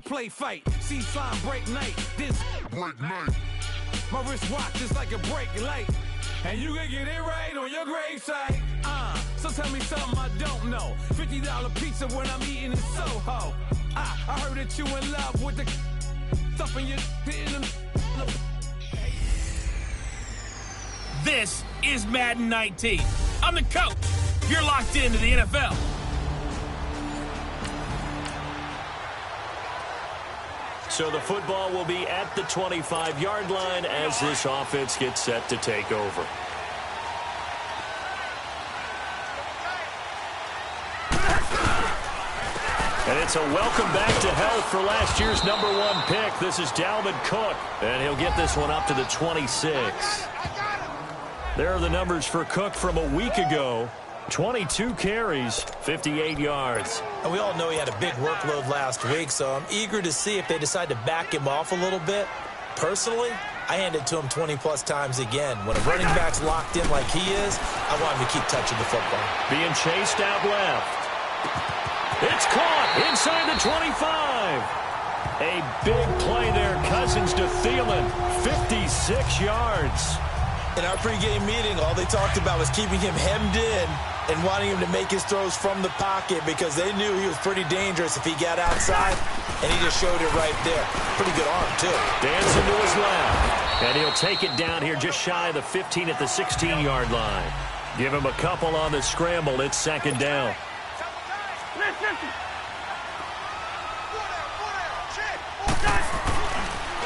play fight. See slime break night. This break night. My wristwatch is like a brake light. And you can get it right on your gravesite. So tell me something I don't know. $50 pizza when I'm eating in Soho. I heard that you in love with the stuff in your hitting them. This is Madden 19. I'm the coach. You're locked into the NFL. So the football will be at the 25-yard line as this offense gets set to take over. And it's a welcome back to health for last year's #1 pick. This is Dalvin Cook, and he'll get this one up to the 26. There are the numbers for Cook from a week ago. 22 carries, 58 yards. And we all know he had a big workload last week, so I'm eager to see if they decide to back him off a little bit. Personally, I hand it to him 20-plus times again. When a running back's locked in like he is, I want him to keep touching the football. Being chased out left. It's caught inside the 25. A big play there. Cousins to Thielen. 56 yards. In our pregame meeting, all they talked about was keeping him hemmed in and wanting him to make his throws from the pocket because they knew he was pretty dangerous if he got outside, and he just showed it right there. Pretty good arm, too. Dancing to his left. And he'll take it down here just shy of the 15 at the 16-yard line. Give him a couple on the scramble. It's second down.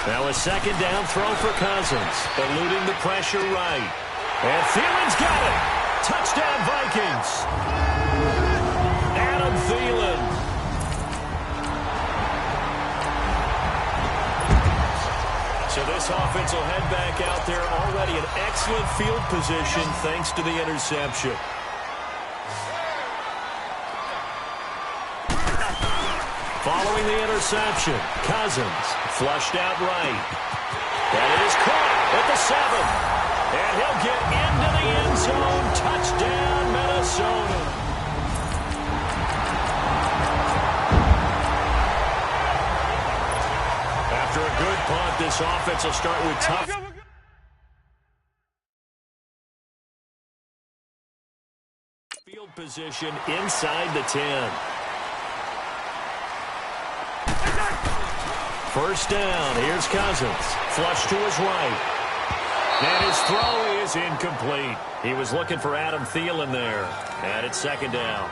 Now a second down throw for Cousins. Eluding the pressure right. And Thielen's got it. Touchdown Vikings. Adam Thielen. So this offense will head back out there already in excellent field position thanks to the interception. Following the interception, Cousins flushed out right. And it is caught at the 7. And he'll get into the end zone. Touchdown, Minnesota. After a good punt, this offense will start with tough. Field position inside the 10. First down, here's Cousins. Flush to his right. And his throw is incomplete. He was looking for Adam Thielen there. And it's second down.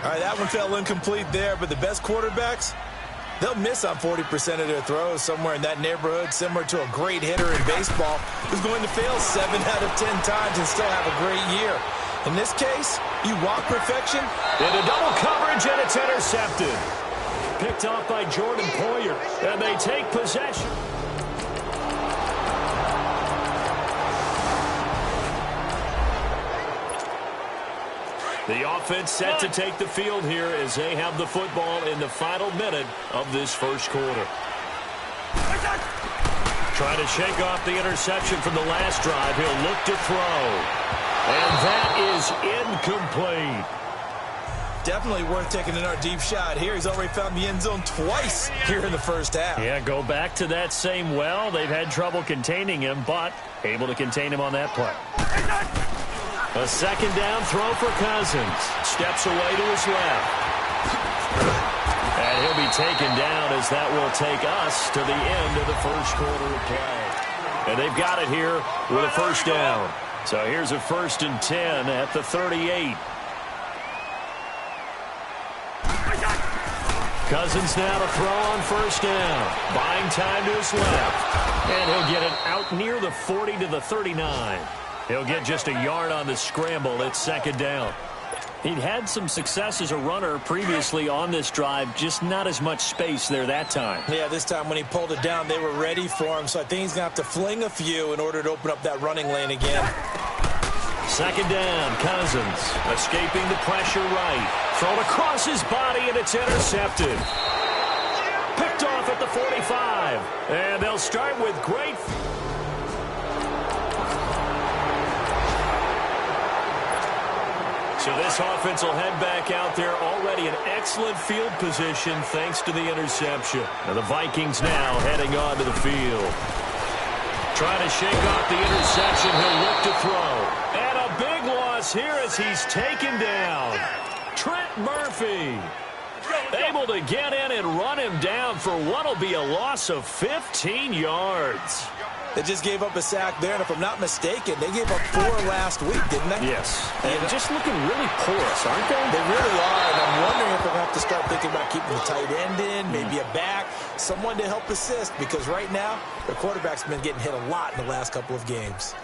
All right, that one fell incomplete there, but the best quarterbacks, they'll miss on 40% of their throws somewhere in that neighborhood, similar to a great hitter in baseball who's going to fail 7 out of 10 times and still have a great year. In this case, you want perfection. Into double coverage, and it's intercepted. Picked off by Jordan Poyer, and they take possession. The offense set to take the field here as they have the football in the final minute of this first quarter. Trying to shake off the interception from the last drive. He'll look to throw. And that is incomplete. Definitely worth taking another deep shot here. He's already found the end zone twice here in the first half. Yeah, go back to that same well. They've had trouble containing him, but able to contain him on that play. A second down throw for Cousins. Steps away to his left. And he'll be taken down as that will take us to the end of the first quarter of play. And they've got it here with a first down. So here's a 1st and 10 at the 38. Cousins now to throw on first down. Buying time to his left. And he'll get it out near the 40 to the 39. He'll get just a yard on the scramble. It's second down. He'd had some success as a runner previously on this drive, just not as much space there that time. Yeah, this time when he pulled it down, they were ready for him, so I think he's going to have to fling a few in order to open up that running lane again. Second down, Cousins escaping the pressure right. Thrown across his body, and it's intercepted. Picked off at the 45. And they'll start with great... So this offense will head back out there, already in excellent field position thanks to the interception. And the Vikings now heading on to the field. Trying to shake off the interception. He'll look to throw. And a big loss here as he's taken down. Trent Murphy able to get in and run him down for what will be a loss of 15 yards. They just gave up a sack there, and if I'm not mistaken, they gave up 4 last week, didn't they? Yes. And just looking really porous, aren't they? They really are, and I'm wondering if they're going to have to start thinking about keeping the tight end in, maybe a back, someone to help assist, because right now, their quarterback's been getting hit a lot in the last couple of games.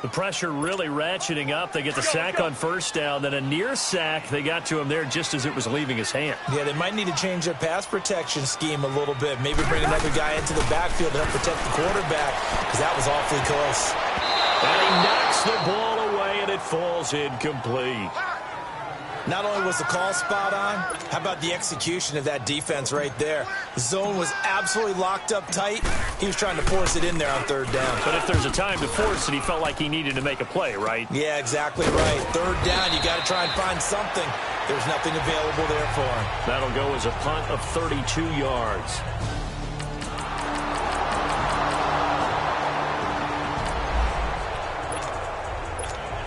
The pressure really ratcheting up. They get the sack on first down, then a near sack. They got to him there just as it was leaving his hand. Yeah, they might need to change their pass protection scheme a little bit. Maybe bring another guy into the backfield to help protect the quarterback, because that was awfully close. And he knocks the ball away, and it falls incomplete. Not only was the call spot on, how about the execution of that defense right there? The zone was absolutely locked up tight. He was trying to force it in there on third down. But if there's a time to force it, he felt like he needed to make a play, right? Yeah, exactly right. Third down, you got to try and find something. There's nothing available there for him. That'll go as a punt of 32 yards.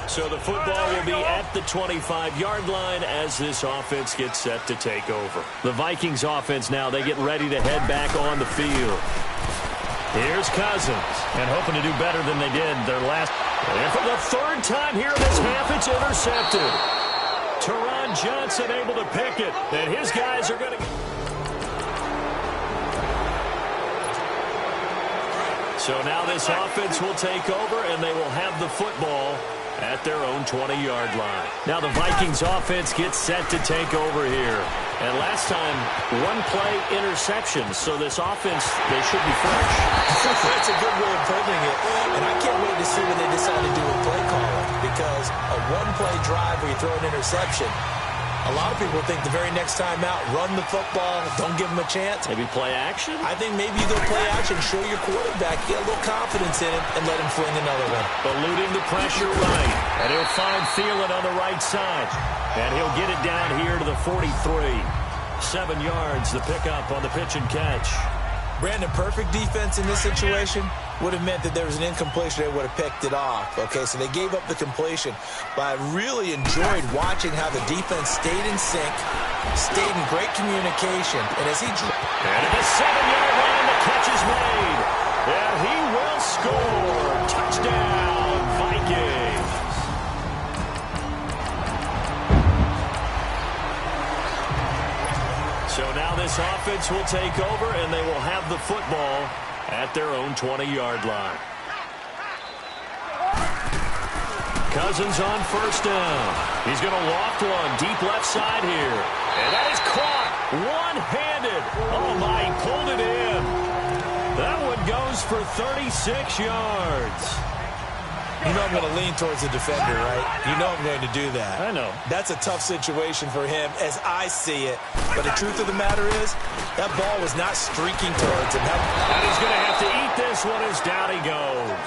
So the football will be at the 25-yard line as this offense gets set to take over. The Vikings offense now, they get ready to head back on the field. Here's Cousins, and hoping to do better than they did their last. And for the third time here in this half, it's intercepted. Teron Johnson able to pick it, and his guys are going to. So now this offense will take over, and they will have the football at their own 20-yard line. Now the Vikings offense gets set to take over here. And last time, one-play interception. So this offense, they should be fresh. That's a good way of putting it. And I can't wait to see what they decide to do with play calling. Because a one-play drive where you throw an interception, a lot of people think the very next time out, run the football, don't give them a chance. Maybe play action? I think maybe you go play action, show your quarterback, get a little confidence in him, and let him fling another one. Eluding the pressure right. And he'll find Thielen on the right side. And he'll get it down here to the 43. 7 yards, the pickup on the pitch and catch. Brandon, perfect defense in this situation would have meant that there was an incompletion. They would have picked it off. Okay, so they gave up the completion. But I really enjoyed watching how the defense stayed in sync, stayed in great communication. And as he drew... And at the 7-yard line, the catch is made. And he will score. Touchdown, Vikings. So now this offense will take over, and they will have the football at their own 20-yard line. Cousins on first down. He's going to loft one deep left side here. And that is caught one-handed. Oh, my, he pulled it in. That one goes for 36 yards. You know I'm going to lean towards the defender, right? You know I'm going to do that. I know. That's a tough situation for him as I see it. But the truth of the matter is, that ball was not streaking towards him. And he's going to have to eat this one as down he goes.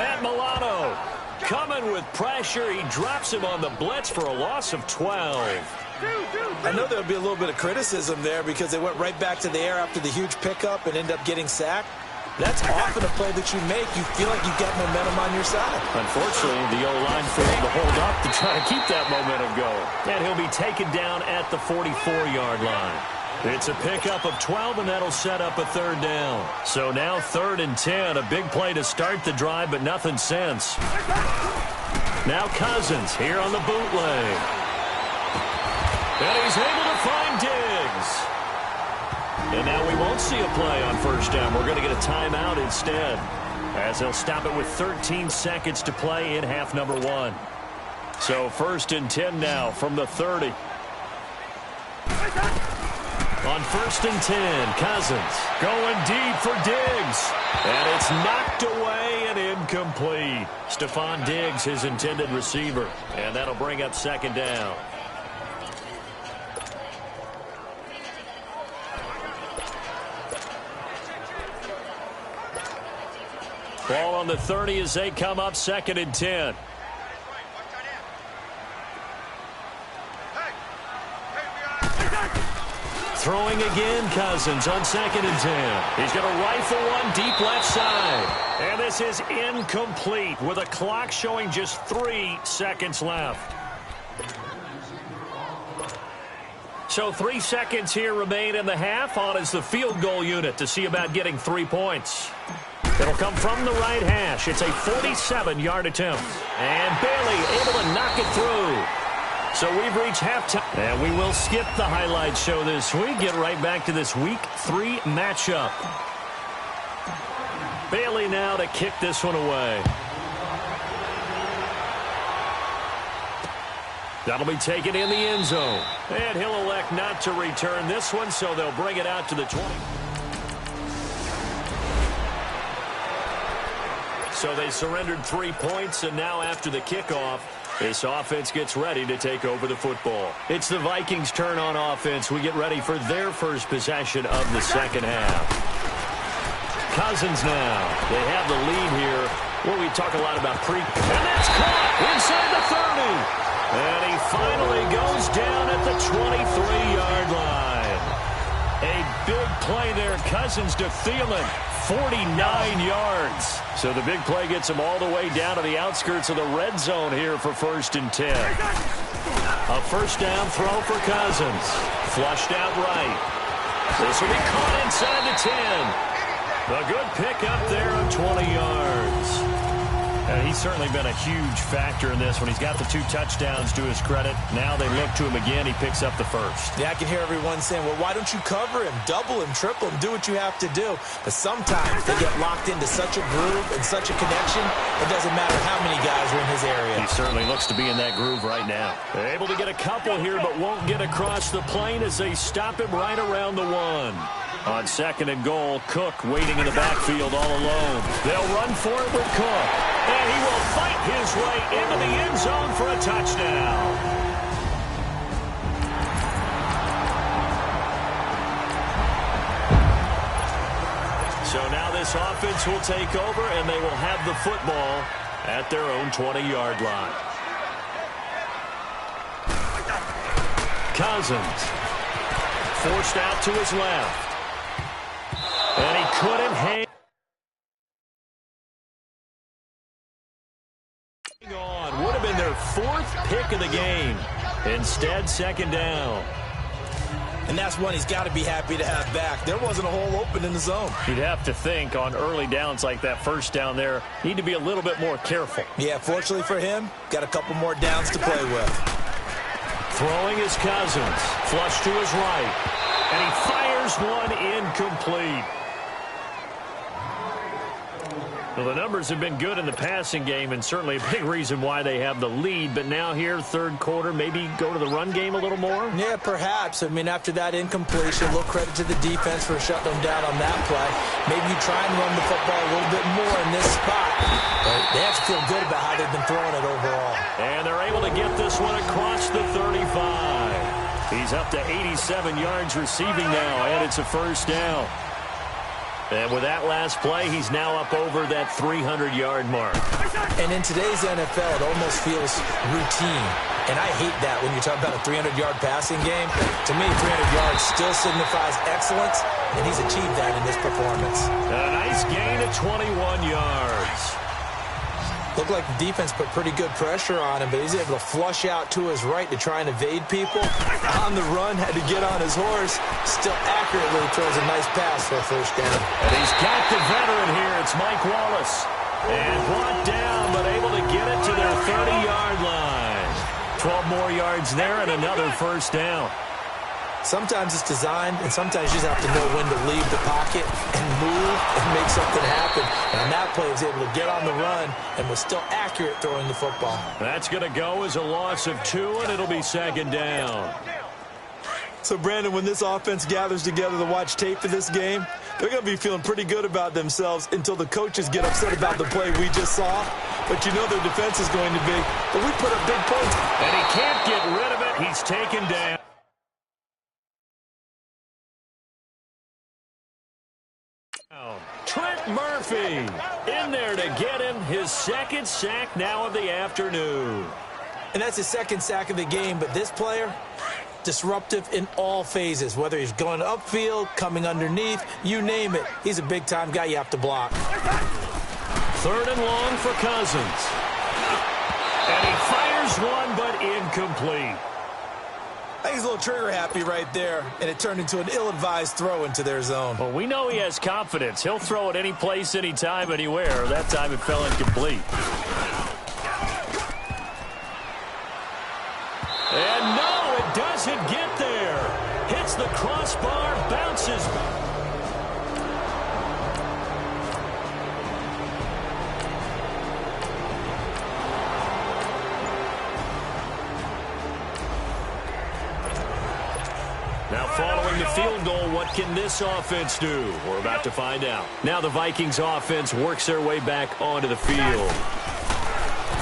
Matt Milano coming with pressure. He drops him on the blitz for a loss of 12. I know there'll be a little bit of criticism there because they went right back to the air after the huge pickup and end up getting sacked. That's often a play that you make. You feel like you've got momentum on your side. Unfortunately, the O-line failed to hold up to try to keep that momentum going. And he'll be taken down at the 44-yard line. It's a pickup of 12, and that'll set up a third down. So now 3rd and 10, a big play to start the drive, but nothing since. Now Cousins here on the bootleg. And he's able to find Diggs. And now we won't see a play on first down. We're going to get a timeout instead, as they'll stop it with 13 seconds to play in half number 1. So 1st and 10 now from the 30. On 1st and 10, Cousins going deep for Diggs. And it's knocked away and incomplete. Stephon Diggs, his intended receiver. And that'll bring up 2nd down. Ball on the 30 as they come up 2nd and 10. Throwing again, Cousins on 2nd and 10. He's going to rifle one deep left side. And this is incomplete with a clock showing just 3 seconds left. So 3 seconds here remain in the half. On is the field goal unit to see about getting 3 points. It'll come from the right hash. It's a 47-yard attempt. And Bailey able to knock it through. So we've reached halftime. And we will skip the highlight show this week. Get right back to this Week 3 matchup. Bailey now to kick this one away. That'll be taken in the end zone. And he'll elect not to return this one, so they'll bring it out to the 20. So they surrendered 3 points, and now after the kickoff, this offense gets ready to take over the football. It's the Vikings' turn on offense. We get ready for their first possession of the second half. Cousins now. They have the lead here. Well, we talk a lot about and that's caught inside the 30. And he finally goes down at the 23-yard line. A big play there. Cousins to Thielen. 49 yards. So the big play gets him all the way down to the outskirts of the red zone here for 1st and 10. A first down throw for Cousins. Flushed out right. This will be caught inside the 10. A good pick up there on 20 yards. And he's certainly been a huge factor in this when he's got the 2 touchdowns to his credit. Now they look to him again. He picks up the first. Yeah, I can hear everyone saying, well, why don't you cover him, double him, triple him, do what you have to do. But sometimes they get locked into such a groove and such a connection, it doesn't matter how many guys are in his area. He certainly looks to be in that groove right now. They're able to get a couple here, but won't get across the plane as they stop him right around the 1. On 2nd and goal, Cook waiting in the backfield all alone. They'll run for it with Cook. And he will fight his way into the end zone for a touchdown. So now this offense will take over, and they will have the football at their own 20-yard line. Cousins forced out to his left. And he couldn't hang on. Would have been their 4th pick of the game. Instead, 2nd down. And that's one he's got to be happy to have back. There wasn't a hole open in the zone. You'd have to think on early downs like that first down there, need to be a little bit more careful. Yeah, fortunately for him, got a couple more downs to play with. Throwing his Cousins. Flush to his right. And he fires one incomplete. Well, the numbers have been good in the passing game, and certainly a big reason why they have the lead. But now here, 3rd quarter, maybe go to the run game a little more? Yeah, perhaps. I mean, after that incompletion, a little credit to the defense for shutting them down on that play. Maybe you try and run the football a little bit more in this spot. But they have to feel good about how they've been throwing it overall. And they're able to get this one across the 35. He's up to 87 yards receiving now, and it's a first down. And with that last play, he's now up over that 300-yard mark. And in today's NFL, it almost feels routine. And I hate that when you talk about a 300-yard passing game. To me, 300 yards still signifies excellence, and he's achieved that in this performance. A nice gain of 21 yards. Looked like the defense put pretty good pressure on him, but he's able to flush out to his right to try and evade people. On the run, had to get on his horse. Still accurately throws a nice pass for a first down. And he's got the veteran here. It's Mike Wallace. And brought down, but able to get it to their 30-yard line. 12 more yards there and another first down. Sometimes it's designed, and sometimes you just have to know when to leave the pocket and move and make something happen. And on that play, he was able to get on the run and was still accurate throwing the football. That's going to go as a loss of 2, and it'll be 2nd down. So, Brandon, when this offense gathers together to watch tape for this game, they're going to be feeling pretty good about themselves until the coaches get upset about the play we just saw. But you know their defense is going to be, but we put up big points. And he can't get rid of it. He's taken down. Trent Murphy in there to get him his 2nd sack now of the afternoon. And that's his 2nd sack of the game, but this player, disruptive in all phases, whether he's going upfield, coming underneath, you name it. He's a big-time guy you have to block. 3rd and long for Cousins. And he fires one, but incomplete. I think he's a little trigger-happy right there, and it turned into an ill-advised throw into their zone. Well, we know he has confidence. He'll throw it any place, anytime, anywhere. That time it fell incomplete. And no, it doesn't get there. Hits the crossbar, bounces. Now following the field goal, what can this offense do? We're about to find out. Now the Vikings offense works their way back onto the field.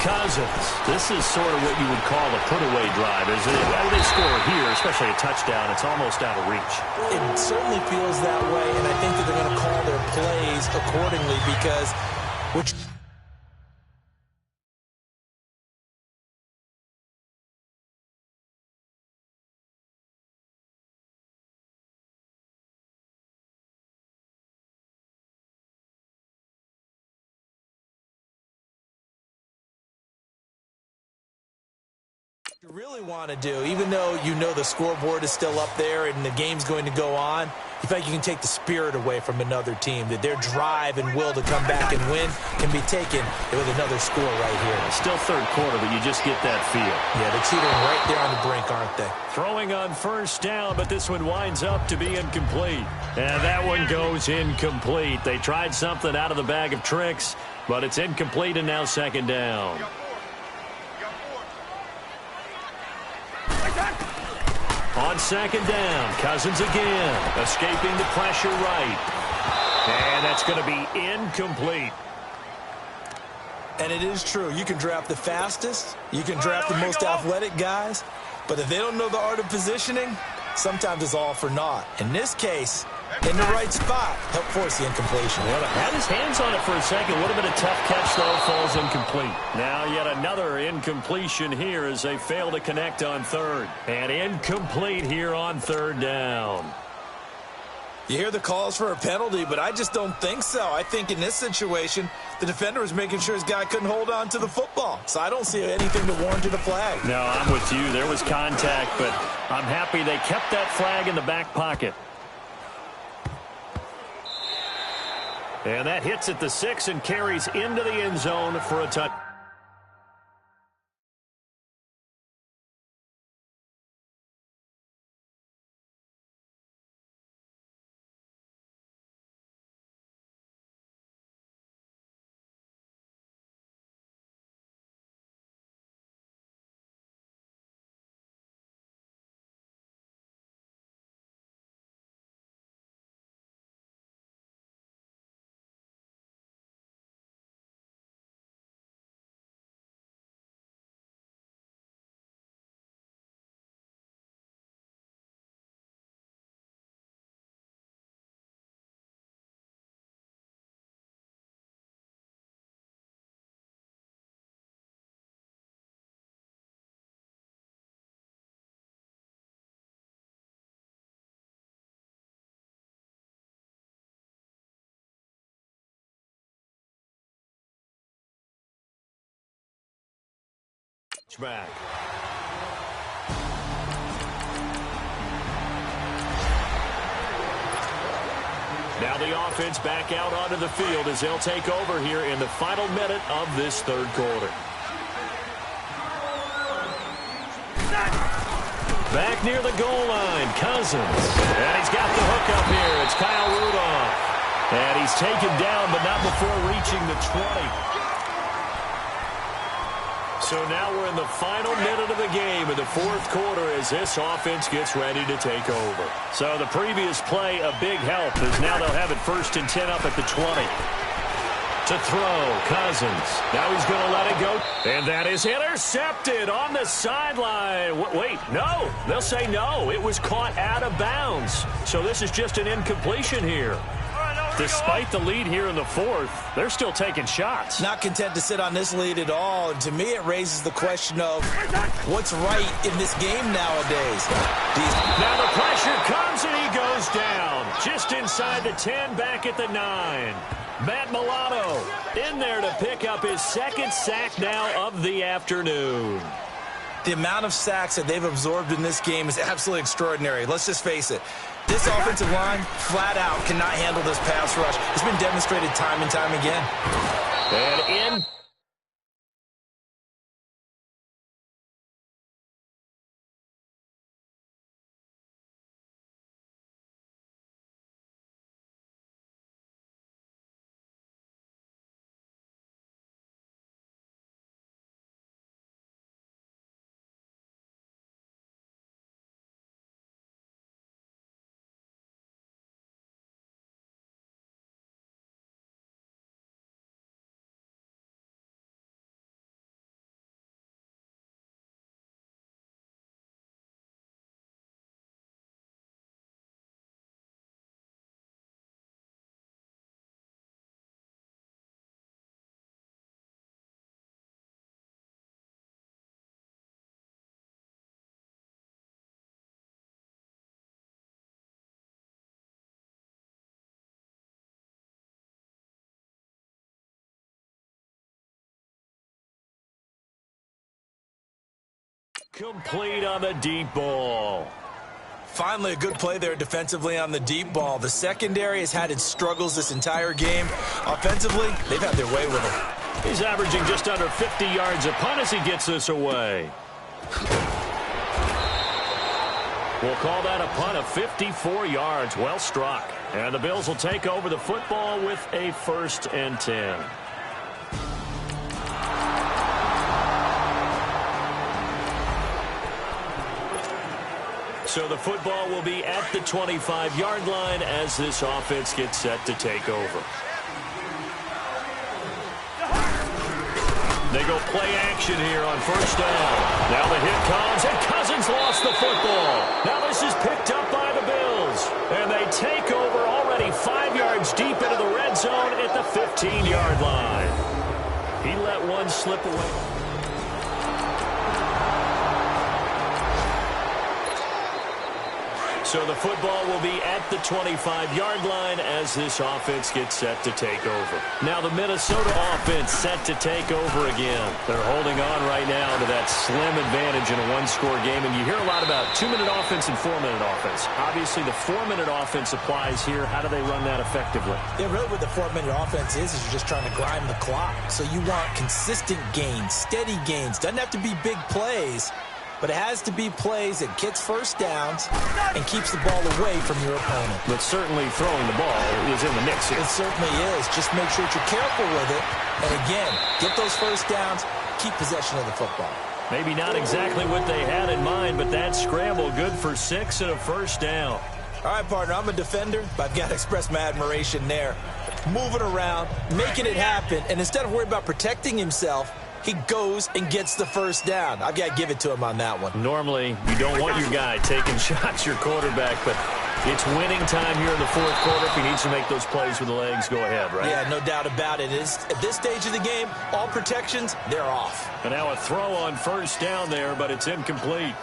Cousins. This is sort of what you would call a put-away drive, isn't it? Why would they score here, especially a touchdown? It's almost out of reach. It certainly feels that way, and I think that they're going to call their plays accordingly because which you really want to do, even though you know the scoreboard is still up there and the game's going to go on, you feel like you can take the spirit away from another team, that their drive and will to come back and win can be taken with another score right here. Still 3rd quarter, but you just get that feel. Yeah, they're teetering right there on the brink, aren't they? Throwing on 1st down, but this one winds up to be incomplete. And that one goes incomplete. They tried something out of the bag of tricks, but it's incomplete and now 2nd down. On 2nd down, Cousins again, escaping the pressure right. And that's going to be incomplete. And it is true. You can draft the fastest. You can draft the most athletic guys. But if they don't know the art of positioning, sometimes it's all for naught. In this case, in the right spot, help force the incompletion. Well, had his hands on it for a second. Would have been a tough catch, though. Falls incomplete. Now yet another incompletion here as they fail to connect on 3rd. And incomplete here on 3rd down. You hear the calls for a penalty, but I just don't think so. I think in this situation, the defender was making sure his guy couldn't hold on to the football. So I don't see anything to warrant a flag. No, I'm with you. There was contact, but I'm happy they kept that flag in the back pocket. And that hits at the 6 and carries into the end zone for a touchdown. Back. Now the offense back out onto the field as they'll take over here in the final minute of this 3rd quarter. Back near the goal line, Cousins. And he's got the hook up here. It's Kyle Rudolph. And he's taken down, but not before reaching the 20. So now we're in the final minute of the game in the 4th quarter as this offense gets ready to take over. So the previous play, a big help, as now they'll have it 1st and 10 up at the 20. To throw, Cousins. Now he's going to let it go. And that is intercepted on the sideline. Wait, no. They'll say no. It was caught out of bounds. So this is just an incompletion here. Despite the lead here in the fourth, they're still taking shots. Not content to sit on this lead at all. And to me, it raises the question of what's right in this game nowadays. Now the pressure comes and he goes down. Just inside the 10, back at the 9. Matt Milano in there to pick up his second sack now of the afternoon. The amount of sacks that they've absorbed in this game is absolutely extraordinary. Let's just face it. This offensive line, flat out, cannot handle this pass rush. It's been demonstrated time and time again. And in. Complete on the deep ball. Finally, a good play there defensively on the deep ball. The secondary has had its struggles this entire game. Offensively, they've had their way with him. He's averaging just under 50 yards a punt as he gets this away. We'll call that a punt of 54 yards. Well struck. And the Bills will take over the football with a 1st and 10. So the football will be at the 25-yard line as this offense gets set to take over. They go play action here on 1st down. Now the hit comes, and Cousins lost the football. Now this is picked up by the Bills. And they take over already 5 yards deep into the red zone at the 15-yard line. He let one slip away. So the football will be at the 25-yard line as this offense gets set to take over. Now the Minnesota offense set to take over again. They're holding on right now to that slim advantage in a one-score game. And you hear a lot about 2-minute offense and 4-minute offense. Obviously, the 4-minute offense applies here. How do they run that effectively? Yeah, really what the 4-minute offense is you're just trying to grind the clock. So you want consistent gains, steady gains. Doesn't have to be big plays. But it has to be plays that gets first downs and keeps the ball away from your opponent. But certainly throwing the ball is in the mix here. It certainly is. Just make sure that you're careful with it. And again, get those first downs, keep possession of the football. Maybe not exactly what they had in mind, but that scramble good for 6 and a 1st down. All right, partner, I'm a defender, but I've got to express my admiration there. Moving around, making it happen, and instead of worrying about protecting himself, he goes and gets the 1st down. I've got to give it to him on that one. Normally, you don't want your guy taking shots, your quarterback, but it's winning time here in the 4th quarter. If he needs to make those plays with the legs, go ahead, right? Yeah, no doubt about it. At this stage of the game, all protections, they're off. And now a throw on 1st down there, but it's incomplete.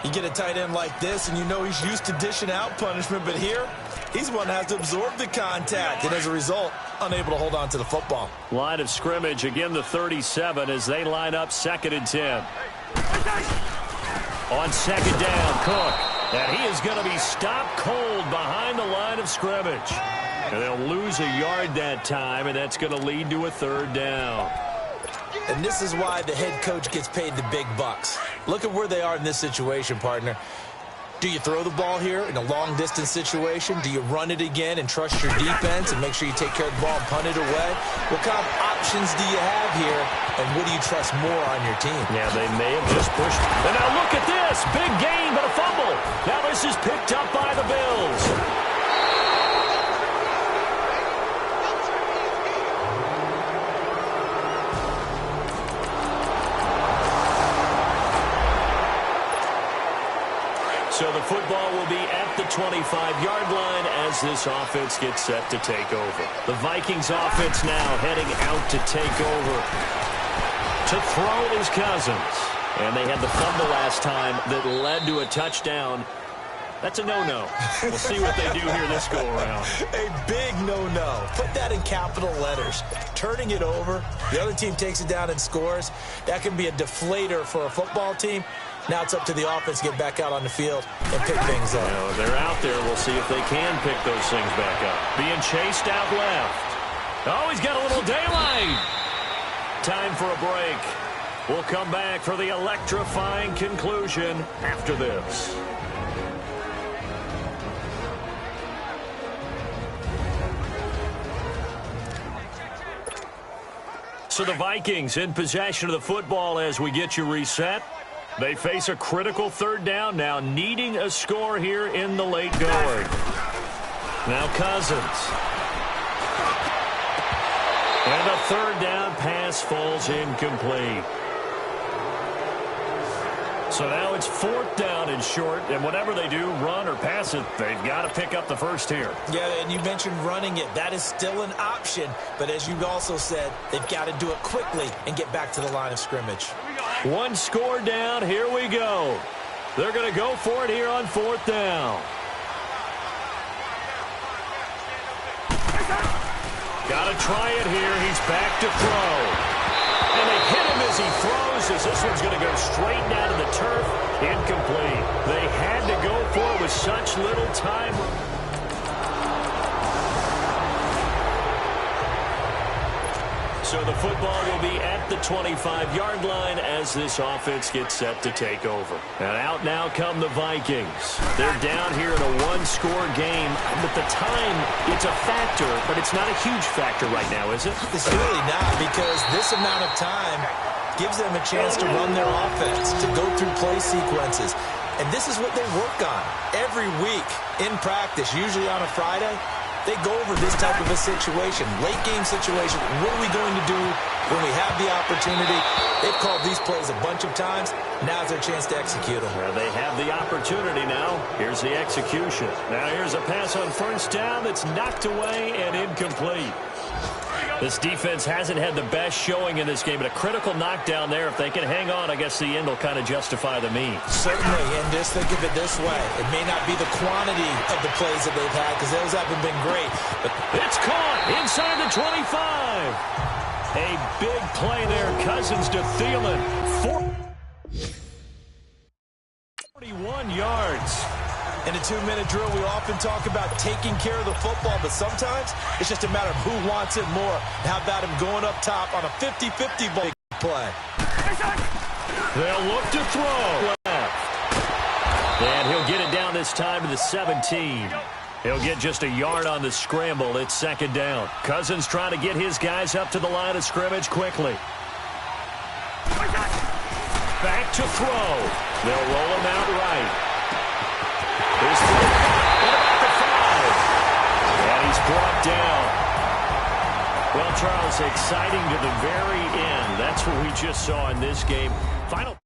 You get a tight end like this, and you know he's used to dishing out punishment, but here, he's the one that has to absorb the contact, and as a result, unable to hold on to the football. Line of scrimmage, again the 37 as they line up 2nd and 10. On 2nd down, Cook. And he is going to be stopped cold behind the line of scrimmage. And they'll lose a yard that time, and that's going to lead to a 3rd down. And this is why the head coach gets paid the big bucks. Look at where they are in this situation, partner. Do you throw the ball here in a long-distance situation? Do you run it again and trust your defense and make sure you take care of the ball and punt it away? What kind of options do you have here, and what do you trust more on your team? Yeah, they may have just pushed. And now look at this. Big gain, but a fumble. Now this is picked up by the Bills. So the the football will be at the 25-yard line as this offense gets set to take over. The Vikings offense now heading out to take over. To throw is Cousins. And they had the fumble last time that led to a touchdown. That's a no-no. We'll see what they do here this go-around. A big no-no. Put that in capital letters. Turning it over, the other team takes it down and scores. That can be a deflator for a football team. Now it's up to the offense to get back out on the field and pick things up. Well, they're out there. We'll see if they can pick those things back up. Being chased out left. Oh, he's got a little daylight. Time for a break. We'll come back for the electrifying conclusion after this. So the Vikings in possession of the football as we get you reset. They face a critical third down now, needing a score here in the late going. Now Cousins. And a third down pass falls incomplete. So now it's fourth down and short, and whatever they do, run or pass it, they've got to pick up the first here. Yeah, and you mentioned running it. That is still an option, but as you also said, they've got to do it quickly and get back to the line of scrimmage. One score down, here we go. They're going to go for it here on fourth down. Got to try it here. He's back to throw. And they hit him as he throws, as this one's going to go straight down to the turf. Incomplete. They had to go for it with such little time. So the football will be at the 25-yard line as this offense gets set to take over. And out now come the Vikings. They're down here in a one-score game. But the time, it's a factor, but it's not a huge factor right now, is it? It's really not, because this amount of time gives them a chance to run their offense, to go through play sequences. And this is what they work on every week in practice, usually on a Friday. They go over this type of a situation, late-game situation. What are we going to do when we have the opportunity? They've called these plays a bunch of times. Now's their chance to execute them. Well, they have the opportunity now. Here's the execution. Now here's a pass on first down that's knocked away and incomplete. This defense hasn't had the best showing in this game, but a critical knockdown there. If they can hang on, I guess the end will kind of justify the means. Certainly, and just think of it this way. It may not be the quantity of the plays that they've had, because those haven't been great. But it's caught inside the 25. A big play there. Cousins to Thielen. 41 yards. In a 2-minute drill, we often talk about taking care of the football, but sometimes it's just a matter of who wants it more. How about him going up top on a 50-50 ball play? They'll look to throw left. And he'll get it down this time to the 17. He'll get just a yard on the scramble. It's second down. Cousins trying to get his guys up to the line of scrimmage quickly. Back to throw. They'll roll him out right. Here's the about the 5. And he's brought down. Well, Charles, exciting to the very end. That's what we just saw in this game. Final.